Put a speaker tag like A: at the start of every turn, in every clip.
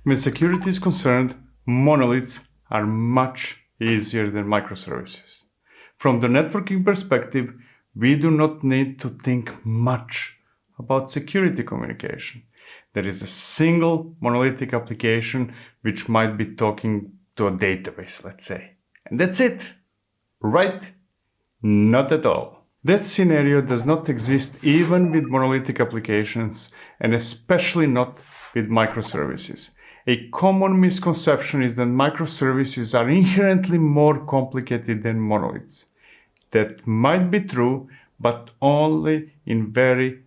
A: When security is concerned, monoliths are much easier than microservices. From the networking perspective, we do not need to think much about security communication. There is a single monolithic application which might be talking to a database, let's say. And that's it, right? Not at all. That scenario does not exist even with monolithic applications, and especially not with microservices. A common misconception is that microservices are inherently more complicated than monoliths. That might be true, but only in very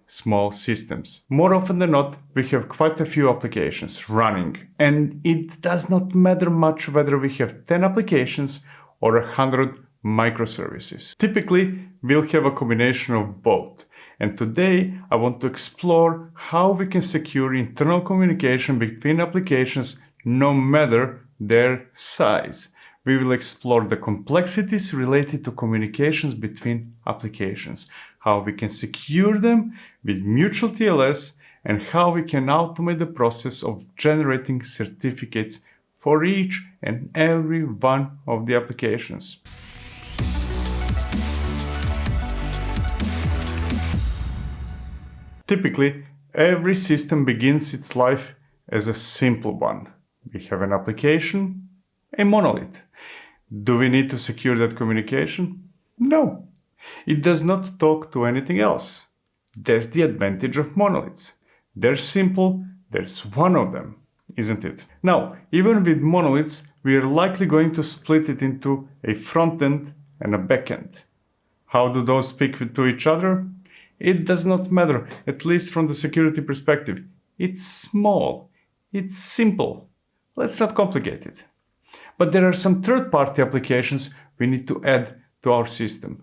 A: small systems. More often than not, we have quite a few applications running, and it does not matter much whether we have 10 applications or 100 microservices. Typically, we'll have a combination of both. And today, I want to explore how we can secure internal communication between applications no matter their size. We will explore the complexities related to communications between applications, how we can secure them with mutual TLS, and how we can automate the process of generating certificates for each and every one of the applications. Typically, every system begins its life as a simple one. We have an application, a monolith. Do we need to secure that communication? No. It does not talk to anything else. That's the advantage of monoliths. They're simple, there's one of them, isn't it? Now, even with monoliths, we are likely going to split it into a front end and a back end. How do those speak to each other? It does not matter, at least from the security perspective. It's small, it's simple. Let's not complicate it. But there are some third-party applications we need to add to our system.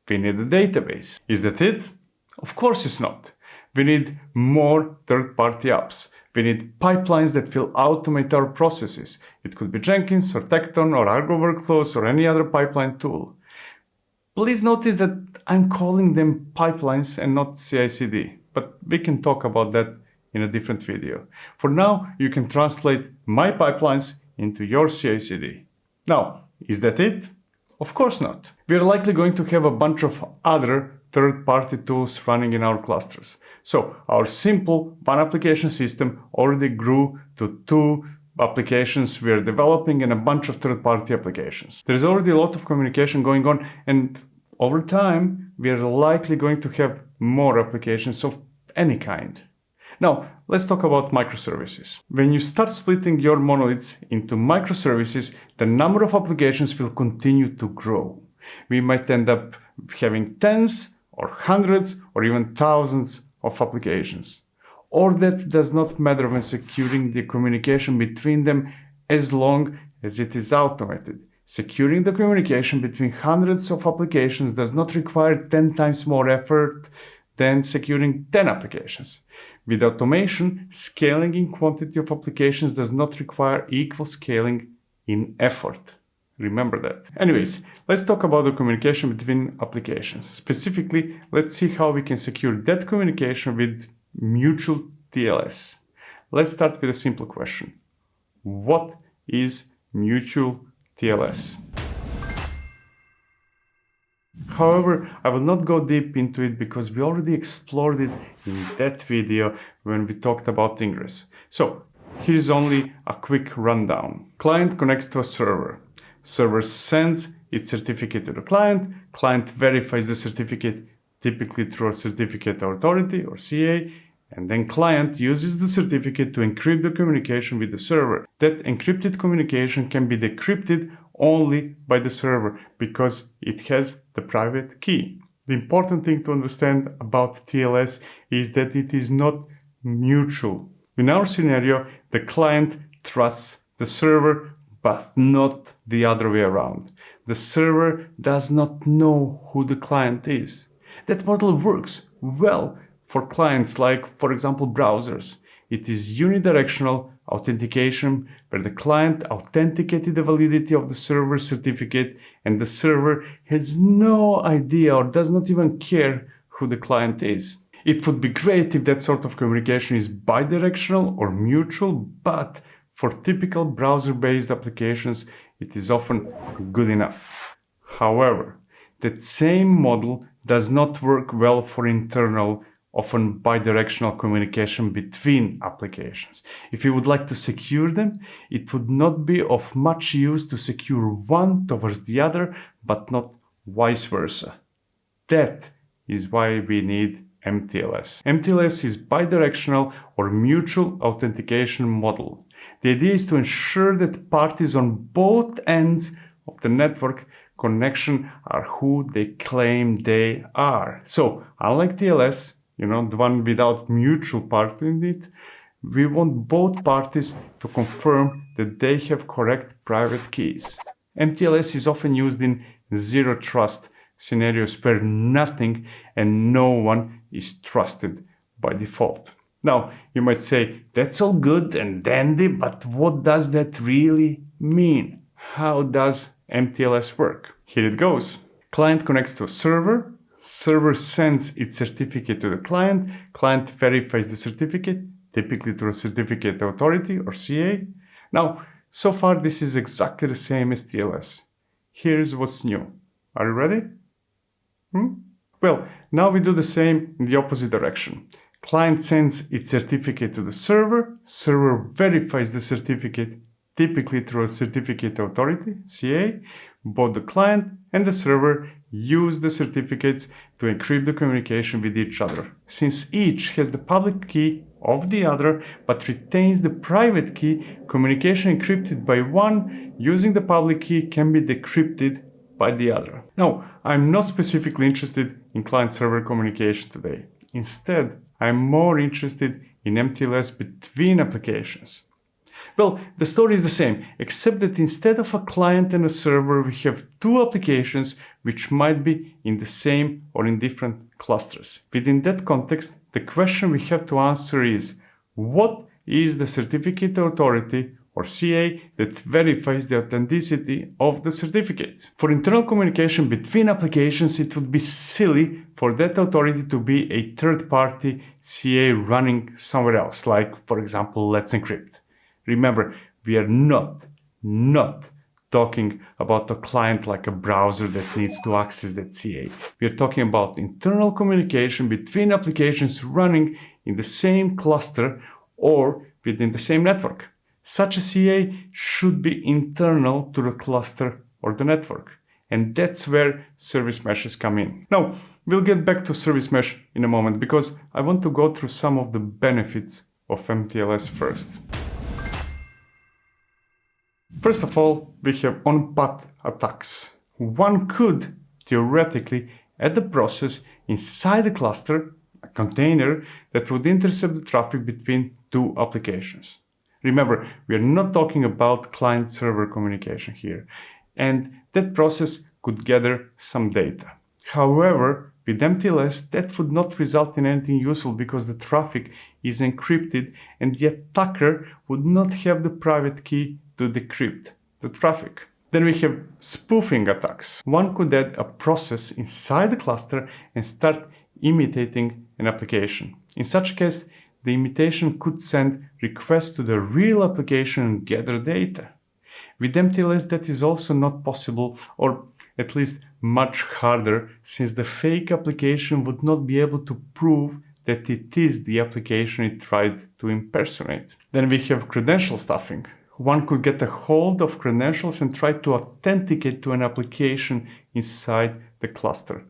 A: We need a database. Is that it? Of course it's not. We need more third-party apps. We need pipelines that will automate our processes. It could be Jenkins or Tekton or Argo workflows or any other pipeline tool. Please notice that I'm calling them pipelines and not CI/CD, but we can talk about that in a different video. For now, you can translate my pipelines into your CI/CD. Now, is that it? Of course not. We are likely going to have a bunch of other third-party tools running in our clusters. So our simple one application system already grew to 2 applications we are developing and a bunch of third-party applications. There is already a lot of communication going on, and over time, we are likely going to have more applications of any kind. Now, let's talk about microservices. When you start splitting your monoliths into microservices, the number of applications will continue to grow. We might end up having tens or hundreds or even thousands of applications. Or that does not matter when securing the communication between them as long as it is automated. Securing the communication between hundreds of applications does not require 10 times more effort than securing 10 applications. With automation, scaling in quantity of applications does not require equal scaling in effort. Remember that. Anyways, let's talk about the communication between applications. Specifically, let's see how we can secure that communication with mutual TLS. Let's start with a simple question. What is mutual TLS? However, I will not go deep into it because we already explored it in that video when we talked about Ingress. So, here's only a quick rundown. Client connects to a server. Server sends its certificate to the client. Client verifies the certificate, typically through a certificate authority or CA, and then client uses the certificate to encrypt the communication with the server. That encrypted communication can be decrypted only by the server because it has the private key. The important thing to understand about TLS is that it is not mutual. In our scenario, the client trusts the server, but not the other way around. The server does not know who the client is. That model works well for clients like, for example, browsers. It is unidirectional authentication where the client authenticated the validity of the server certificate and the server has no idea or does not even care who the client is. It would be great if that sort of communication is bidirectional or mutual, but for typical browser-based applications, it is often good enough. However, that same model does not work well for internal, often bidirectional communication between applications. If you would like to secure them, it would not be of much use to secure one towards the other, but not vice versa. That is why we need mTLS. mTLS is bidirectional or mutual authentication model. The idea is to ensure that parties on both ends of the network connection are who they claim they are. So, unlike TLS, the one without mutual party in it, we want both parties to confirm that they have correct private keys. mTLS is often used in zero trust scenarios where nothing and no one is trusted by default. Now, you might say, that's all good and dandy, but what does that really mean? How does mTLS work? Here it goes. Client connects to a server. Server sends its certificate to the client. Client verifies the certificate, typically through a certificate authority or CA. Now, so far this is exactly the same as TLS. Here's what's new. Are you ready? Well, now we do the same in the opposite direction. Client sends its certificate to the server. Server verifies the certificate, typically through a certificate authority, CA. Both the client and the server use the certificates to encrypt the communication with each other. Since each has the public key of the other but retains the private key, communication encrypted by one using the public key can be decrypted by the other. Now, I'm not specifically interested in client-server communication today. Instead, I'm more interested in mTLS between applications. Well, the story is the same, except that instead of a client and a server, we have two applications which might be in the same or in different clusters. Within that context, the question we have to answer is, what is the certificate authority or CA that verifies the authenticity of the certificates? For internal communication between applications, it would be silly for that authority to be a third-party CA running somewhere else, like, for example, Let's Encrypt. Remember, we are not talking about a client like a browser that needs to access that CA. We are talking about internal communication between applications running in the same cluster or within the same network. Such a CA should be internal to the cluster or the network. And that's where service meshes come in. Now, we'll get back to service mesh in a moment because I want to go through some of the benefits of mTLS first. First of all, we have on-path attacks. One could theoretically add a process inside a cluster, a container, that would intercept the traffic between two applications. Remember, we are not talking about client-server communication here, and that process could gather some data. However, with mTLS, that would not result in anything useful because the traffic is encrypted and the attacker would not have the private key to decrypt the traffic. Then we have spoofing attacks. One could add a process inside the cluster and start imitating an application. In such a case, the imitation could send requests to the real application and gather data. With mTLS, that is also not possible, or at least much harder, since the fake application would not be able to prove that it is the application it tried to impersonate. Then we have credential stuffing. One could get a hold of credentials and try to authenticate to an application inside the cluster.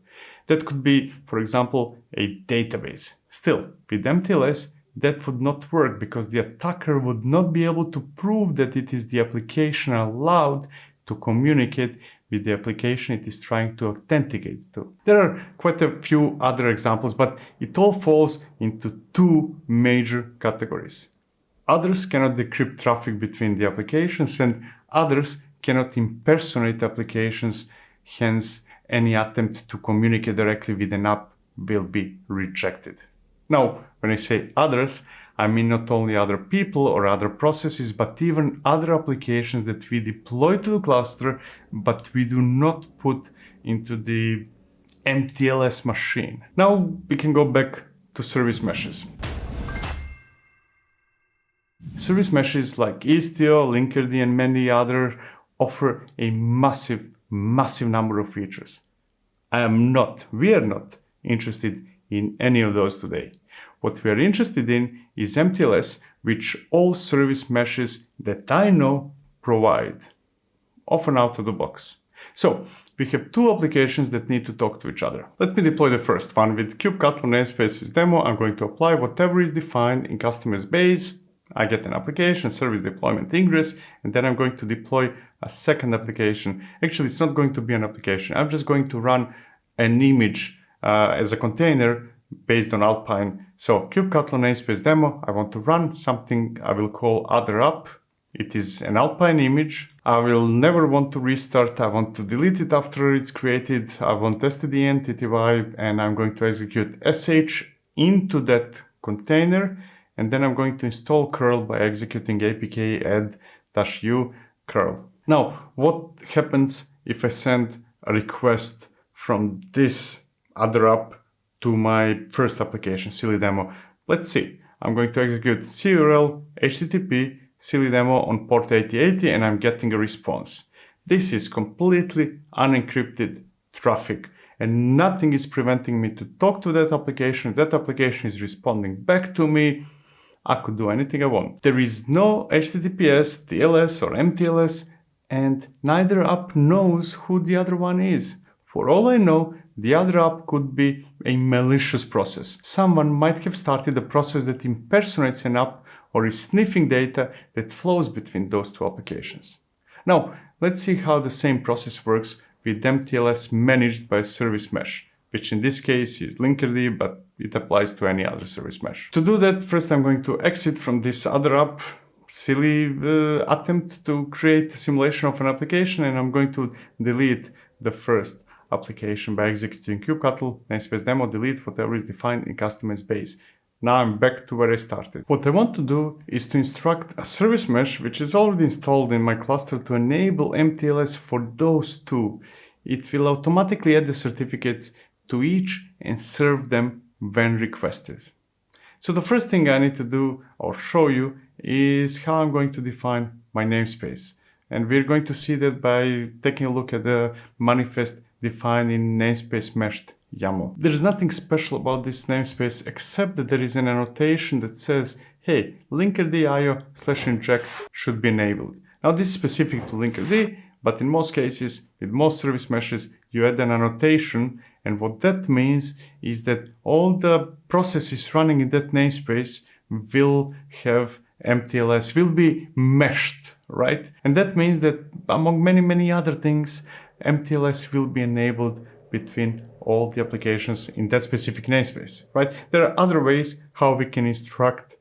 A: That could be, for example, a database. Still, with mTLS, that would not work because the attacker would not be able to prove that it is the application allowed to communicate with the application it is trying to authenticate to. There are quite a few other examples, but it all falls into two major categories. Others cannot decrypt traffic between the applications, and others cannot impersonate applications, hence any attempt to communicate directly with an app will be rejected. Now, when I say others, I mean not only other people or other processes, but even other applications that we deploy to the cluster, but we do not put into the mTLS machine. Now we can go back to to service meshes. Service meshes like Istio, LinkerD, and many others offer a massive number of features. We are not interested in any of those today. What we are interested in is mTLS, which all service meshes that I know provide, often out of the box. So we have two applications that need to talk to each other. Let me deploy the first one with kubectl namespace is demo. I'm going to apply whatever is defined in customer's base. I get an application, service deployment ingress, and then I'm going to deploy a second application. Actually, it's not going to be an application. I'm just going to run an image as a container based on Alpine. So kubectl namespace demo, I want to run something I will call other app. It is an Alpine image. I will never want to restart. I want to delete it after it's created. I want std entity vibe, and I'm going to execute sh into that container. And then I'm going to install curl by executing apk add-u curl. Now, what happens if I send a request from this other app to my first application, silly demo? Let's see. I'm going to execute curl http silly demo on port 8080, and I'm getting a response. This is completely unencrypted traffic, and nothing is preventing me to talk to that application. That application is responding back to me. I could do anything I want. There is no HTTPS, TLS, or mTLS, and neither app knows who the other one is. For all I know, the other app could be a malicious process. Someone might have started a process that impersonates an app or is sniffing data that flows between those two applications. Now, let's see how the same process works with mTLS managed by a service mesh, which in this case is LinkerD, but it applies to any other service mesh. To do that, first I'm going to exit from this other app, silly attempt to create a simulation of an application, and I'm going to delete the first application by executing kubectl namespace demo delete whatever is defined in customer's base. Now I'm back to where I started. What I want to do is to instruct a service mesh which is already installed in my cluster to enable mTLS for those two. It will automatically add the certificates to each and serve them when requested. So the first thing I need to do or show you is how I'm going to define my namespace. And we're going to see that by taking a look at the manifest defined in namespace meshed YAML. There is nothing special about this namespace except that there is an annotation that says, hey, LinkerD IO/inject should be enabled. Now this is specific to LinkerD, but in most cases, with most service meshes, you add an annotation, and what that means is that all the processes running in that namespace will have mTLS, will be meshed, right? And that means that among many other things, mTLS will be enabled between all the applications in that specific namespace, right? There are other ways how we can instruct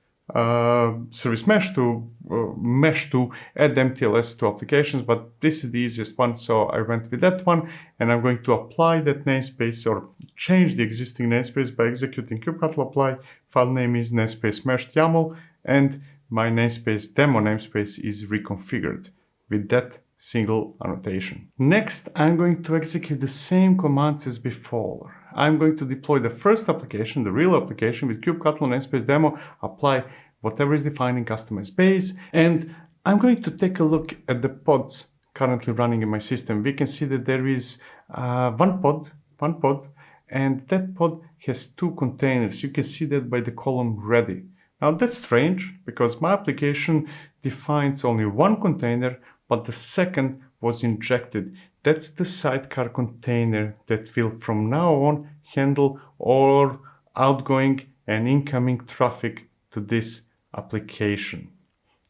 A: service mesh to add mTLS to applications, but this is the easiest one, so I went with that one, and I'm going to apply that namespace or change the existing namespace by executing kubectl apply. File name is namespace meshed YAML, and my namespace demo namespace is reconfigured with that single annotation. Next, I'm going to execute the same commands as before. I'm going to deploy the first application, the real application, with kubectl namespace demo, apply whatever is defined in customer's base, and I'm going to take a look at the pods currently running in my system. We can see that there is one pod, and that pod has two containers. You can see that by the column ready. Now that's strange because my application defines only one container, but the second was injected. That's the sidecar container that will from now on handle all outgoing and incoming traffic to this application.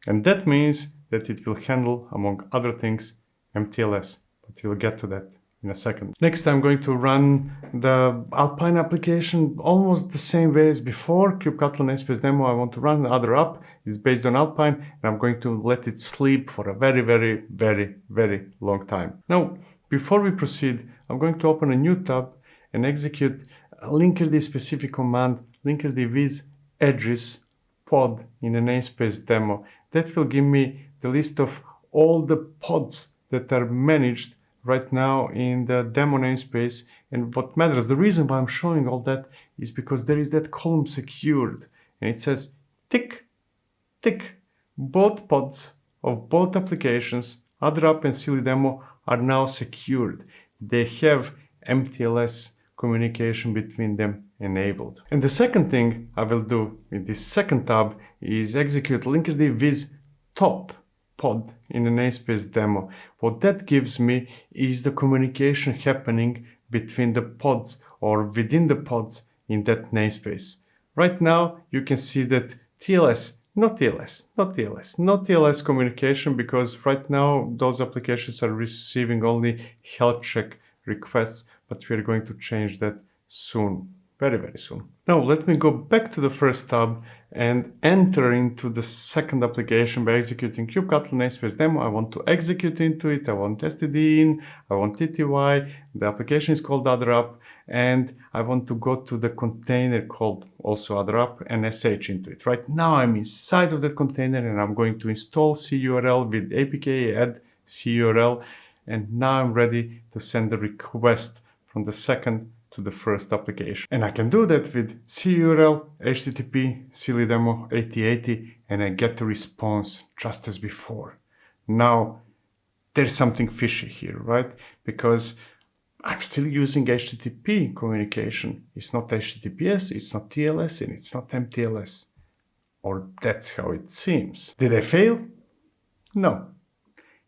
A: And that means that it will handle, among other things, mTLS, but we'll get to that in a second. Next, I'm going to run the Alpine application almost the same way as before. kubectl namespace demo, I want to run the other app. It's based on Alpine, and I'm going to let it sleep for a very long time. Now, before we proceed, I'm going to open a new tab and execute a LinkerD specific command, LinkerD with edges pod in a namespace demo. That will give me the list of all the pods that are managed right now in the demo namespace. And what matters, the reason why I'm showing all that is because there is that column secured, and it says tick, tick. Both pods of both applications, other app and silly demo, are now secured. They have mTLS communication between them enabled. And the second thing I will do in this second tab is execute LinkerD with top pod in the namespace demo. What that gives me is the communication happening between the pods or within the pods in that namespace. Right now you can see that TLS, not TLS, not TLS, not TLS communication, because right now those applications are receiving only health check requests, but we are going to change that soon, very, very soon. Now let me go back to the first tab and enter into the second application by executing kubectl namespace demo. I want to execute into it, I want std in, I want tty, the application is called other app, and I want to go to the container called also other app and sh into it. Right now I'm inside of that container and I'm going to install curl with apk add curl, and now I'm ready to send the request from the second to the first application. And I can do that with curl http silly demo 8080, and I get the response just as before. Now there's something fishy here, right? Because I'm still using HTTP communication. It's not HTTPS, it's not TLS, and it's not mTLS. Or that's how it seems. Did I fail? No.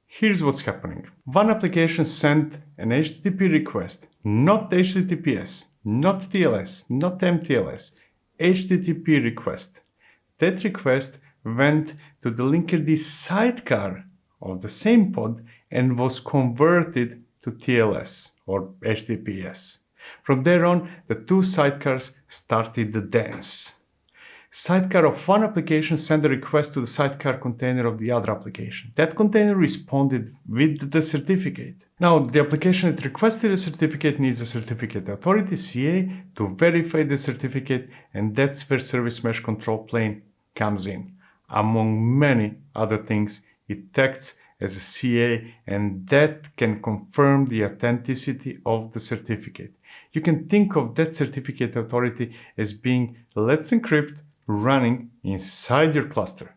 A: Here's what's happening. One application sent an HTTP request, not HTTPS, not TLS, not mTLS, HTTP request. That request went to the LinkerD sidecar of the same pod and was converted to TLS or HTTPS. From there on, the two sidecars started the dance. Sidecar of one application sent a request to the sidecar container of the other application. That container responded with the certificate. Now, the application that requested a certificate needs a certificate authority, CA, to verify the certificate, and that's where service mesh control plane comes in. Among many other things, it acts as a CA, and that can confirm the authenticity of the certificate. You can think of that certificate authority as being Let's Encrypt running inside your cluster.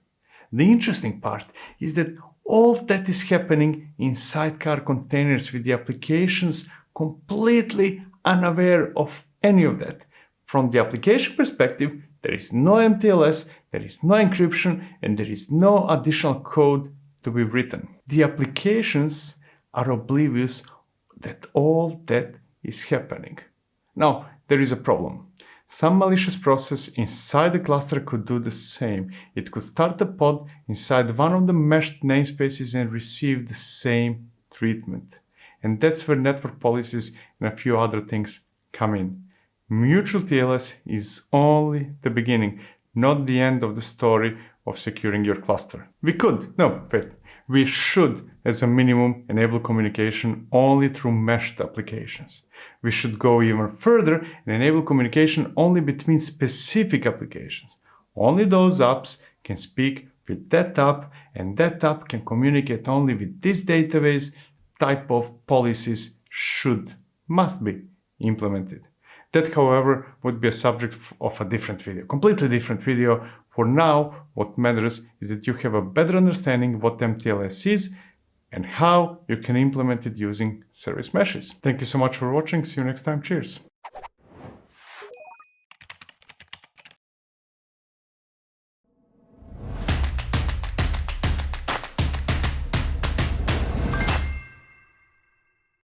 A: The interesting part is that all that is happening in sidecar containers with the applications completely unaware of any of that. From the application perspective, there is no mTLS, there is no encryption, and there is no additional code to be written. The applications are oblivious that all that is happening. Now, there is a problem. Some malicious process inside the cluster could do the same. It could start a pod inside one of the meshed namespaces and receive the same treatment. And that's where network policies and a few other things come in. Mutual TLS is only the beginning, not the end of the story of securing your cluster. We should, as a minimum, enable communication only through meshed applications. We should go even further and enable communication only between specific applications. Only those apps can speak with that app, and that app can communicate only with this database. Type of policies must be implemented. That, however, would be a subject of a different video, completely different video. For now, what matters is that you have a better understanding what mTLS is and how you can implement it using service meshes. Thank you so much for watching. See you next time. Cheers.